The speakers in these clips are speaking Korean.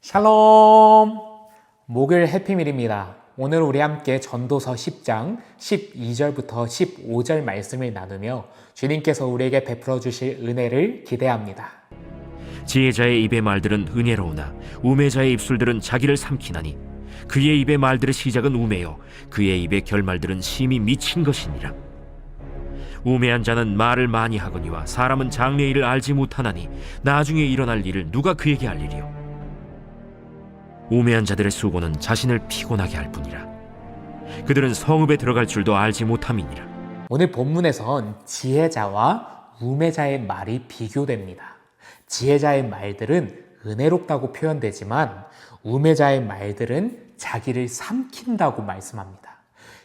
샬롬! 목요일 해피밀입니다. 오늘 우리 함께 전도서 10장 12절부터 15절 말씀을 나누며 주님께서 우리에게 베풀어 주실 은혜를 기대합니다. 지혜자의 입의 말들은 은혜로우나 우매자의 입술들은 자기를 삼키나니 그의 입의 말들의 시작은 우매요 그의 입의 결말들은 심히 미친 것이니라. 우매한 자는 말을 많이 하거니와 사람은 장래의 일을 알지 못하나니 나중에 일어날 일을 누가 그에게 알리리요. 우매한 자들의 수고는 자신을 피곤하게 할 뿐이라. 그들은 성읍에 들어갈 줄도 알지 못함이니라. 오늘 본문에선 지혜자와 우매자의 말이 비교됩니다. 지혜자의 말들은 은혜롭다고 표현되지만 우매자의 말들은 자기를 삼킨다고 말씀합니다.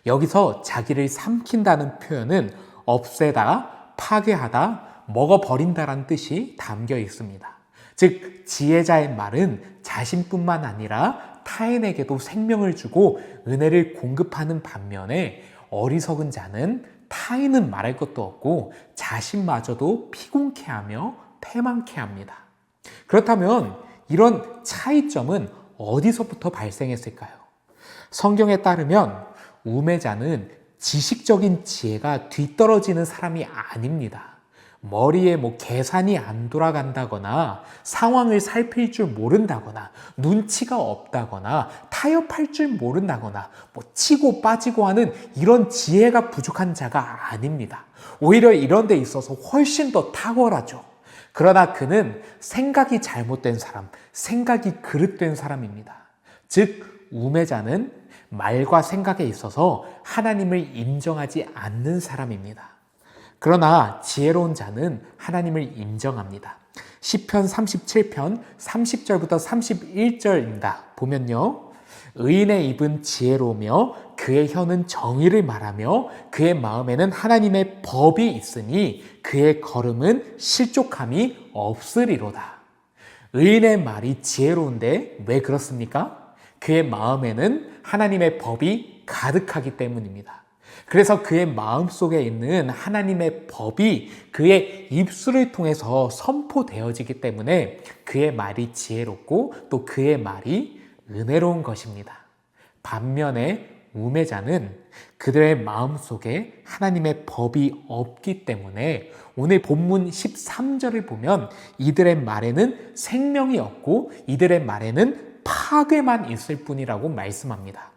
여기서 자기를 삼킨다는 표현은 없애다, 파괴하다, 먹어버린다라는 뜻이 담겨 있습니다. 즉 지혜자의 말은 자신뿐만 아니라 타인에게도 생명을 주고 은혜를 공급하는 반면에 어리석은 자는 타인은 말할 것도 없고 자신마저도 피곤케 하며 패망케 합니다. 그렇다면 이런 차이점은 어디서부터 발생했을까요? 성경에 따르면 우매자는 지식적인 지혜가 뒤떨어지는 사람이 아닙니다. 머리에 계산이 안 돌아간다거나 상황을 살필 줄 모른다거나 눈치가 없다거나 타협할 줄 모른다거나 치고 빠지고 하는 이런 지혜가 부족한 자가 아닙니다. 오히려 이런 데 있어서 훨씬 더 탁월하죠. 그러나 그는 생각이 잘못된 사람, 생각이 그릇된 사람입니다. 즉 우매자는 말과 생각에 있어서 하나님을 인정하지 않는 사람입니다. 그러나 지혜로운 자는 하나님을 인정합니다. 시편 37편 30절부터 31절입니다. 보면요. 의인의 입은 지혜로우며 그의 혀는 정의를 말하며 그의 마음에는 하나님의 법이 있으니 그의 걸음은 실족함이 없으리로다. 의인의 말이 지혜로운데 왜 그렇습니까? 그의 마음에는 하나님의 법이 가득하기 때문입니다. 그래서 그의 마음속에 있는 하나님의 법이 그의 입술을 통해서 선포되어지기 때문에 그의 말이 지혜롭고 또 그의 말이 은혜로운 것입니다. 반면에 우매자는 그들의 마음속에 하나님의 법이 없기 때문에 오늘 본문 13절을 보면 이들의 말에는 생명이 없고 이들의 말에는 파괴만 있을 뿐이라고 말씀합니다.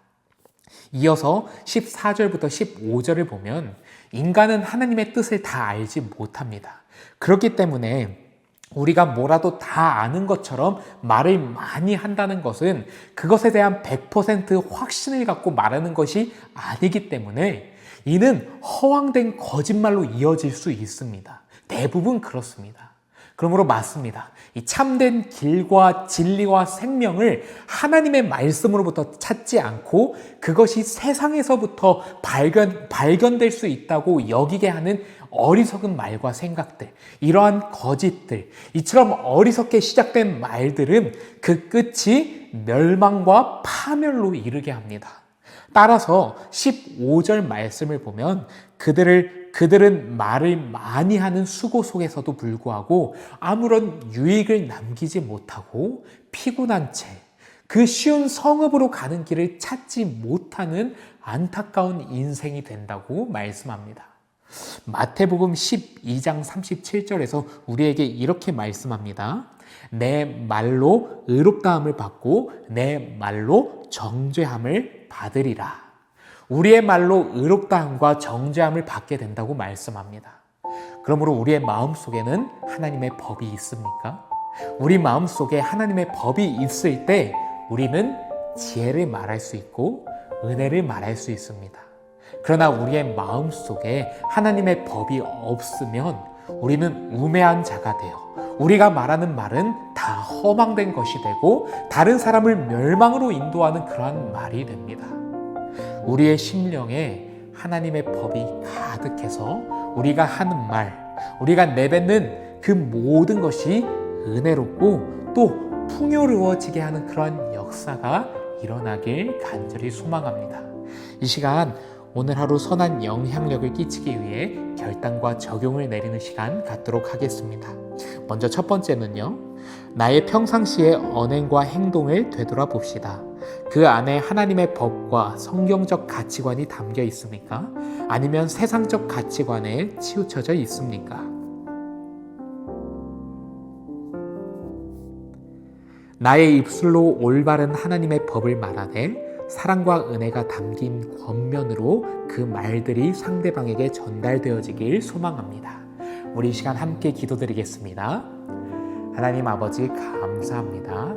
이어서 14절부터 15절을 보면 인간은 하나님의 뜻을 다 알지 못합니다. 그렇기 때문에 우리가 뭐라도 다 아는 것처럼 말을 많이 한다는 것은 그것에 대한 100% 확신을 갖고 말하는 것이 아니기 때문에 이는 허황된 거짓말로 이어질 수 있습니다. 대부분 그렇습니다. 그러므로 맞습니다. 이 참된 길과 진리와 생명을 하나님의 말씀으로부터 찾지 않고 그것이 세상에서부터 발견될 수 있다고 여기게 하는 어리석은 말과 생각들, 이러한 거짓들, 이처럼 어리석게 시작된 말들은 그 끝이 멸망과 파멸로 이르게 합니다. 따라서 15절 말씀을 보면 그들은 말을 많이 하는 수고 속에서도 불구하고 아무런 유익을 남기지 못하고 피곤한 채 그 쉬운 성읍으로 가는 길을 찾지 못하는 안타까운 인생이 된다고 말씀합니다. 마태복음 12장 37절에서 우리에게 이렇게 말씀합니다. 내 말로 의롭다함을 받고 내 말로 정죄함을 받으리라. 우리의 말로 의롭다함과 정죄함을 받게 된다고 말씀합니다. 그러므로 우리의 마음속에는 하나님의 법이 있습니까? 우리 마음속에 하나님의 법이 있을 때 우리는 지혜를 말할 수 있고 은혜를 말할 수 있습니다. 그러나 우리의 마음속에 하나님의 법이 없으면 우리는 우매한 자가 되어 우리가 말하는 말은 다 허망된 것이 되고 다른 사람을 멸망으로 인도하는 그러한 말이 됩니다. 우리의 심령에 하나님의 법이 가득해서 우리가 하는 말, 우리가 내뱉는 그 모든 것이 은혜롭고 또 풍요로워지게 하는 그런 역사가 일어나길 간절히 소망합니다. 이 시간 오늘 하루 선한 영향력을 끼치기 위해 결단과 적용을 내리는 시간 갖도록 하겠습니다. 먼저 첫 번째는요, 나의 평상시의 언행과 행동을 되돌아봅시다. 그 안에 하나님의 법과 성경적 가치관이 담겨 있습니까? 아니면 세상적 가치관에 치우쳐져 있습니까? 나의 입술로 올바른 하나님의 법을 말하되 사랑과 은혜가 담긴 겉면으로 그 말들이 상대방에게 전달되어지길 소망합니다. 우리 이 시간 함께 기도드리겠습니다. 하나님 아버지 감사합니다.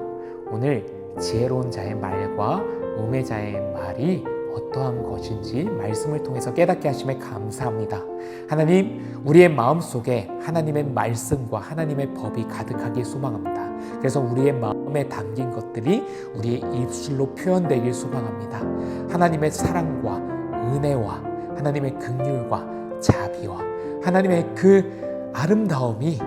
오늘 지혜로운 자의 말과 우매자의 말이 어떠한 것인지 말씀을 통해서 깨닫게 하심에 감사합니다. 하나님, 우리의 마음속에 하나님의 말씀과 하나님의 법이 가득하길 소망합니다. 그래서 우리의 마음에 담긴 것들이 우리의 입술로 표현되길 소망합니다. 하나님의 사랑과 은혜와 하나님의 긍휼과 자비와 하나님의 그 아름다움이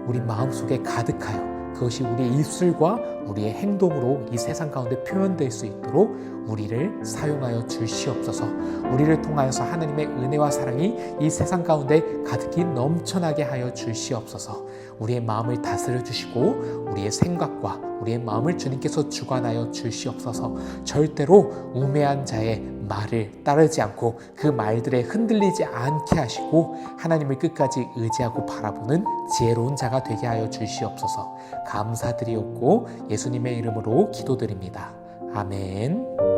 우리 마음속에 가득하여 그것이 우리의 입술과 우리의 행동으로 이 세상 가운데 표현될 수 있도록 우리를 사용하여 주시옵소서. 우리를 통하여서 하나님의 은혜와 사랑이 이 세상 가운데 가득히 넘쳐나게 하여 주시옵소서. 우리의 마음을 다스려 주시고 우리의 생각과 우리의 마음을 주님께서 주관하여 주시옵소서. 절대로 우매한 자의 말을 따르지 않고 그 말들에 흔들리지 않게 하시고 하나님을 끝까지 의지하고 바라보는 지혜로운 자가 되게 하여 주시옵소서. 감사드리옵고 예수님의 이름으로 기도드립니다. 아멘.